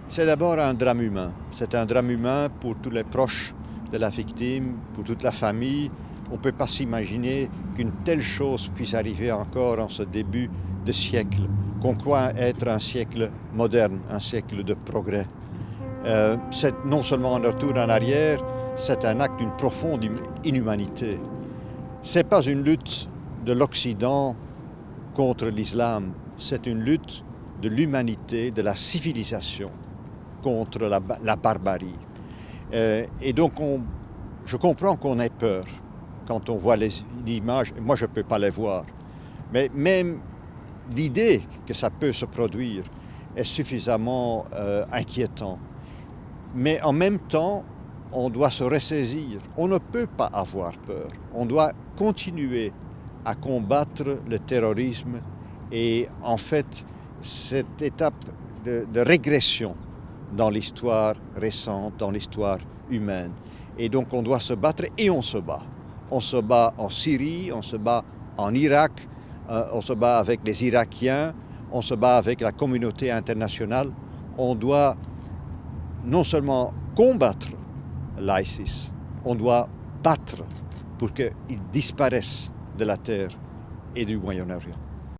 C'est d'abord un drame humain. C'est un drame humain pour tous les proches de la victime, pour toute la famille. On ne peut pas s'imaginer qu'une telle chose puisse arriver encore en ce début de siècle, qu'on croit être un siècle moderne, un siècle de progrès. C'est non seulement un retour en arrière, c'est un acte d'une profonde inhumanité. Ce n'est pas une lutte de l'Occident contre l'islam, c'est une lutte de l'humanité, de la civilisation contre la barbarie. Et donc je comprends qu'on ait peur quand on voit les images. Moi je ne peux pas les voir, mais même l'idée que ça peut se produire est suffisamment inquiétant. Mais en même temps, on doit se ressaisir. On ne peut pas avoir peur. On doit continuer à combattre le terrorisme et en fait, cette étape de régression dans l'histoire récente, dans l'histoire humaine. Et donc on doit se battre et on se bat. On se bat en Syrie, on se bat en Irak, on se bat avec les Irakiens, on se bat avec la communauté internationale. On doit non seulement combattre l'ISIS, on doit battre pour qu'il disparaisse de la terre et du Moyen-Orient.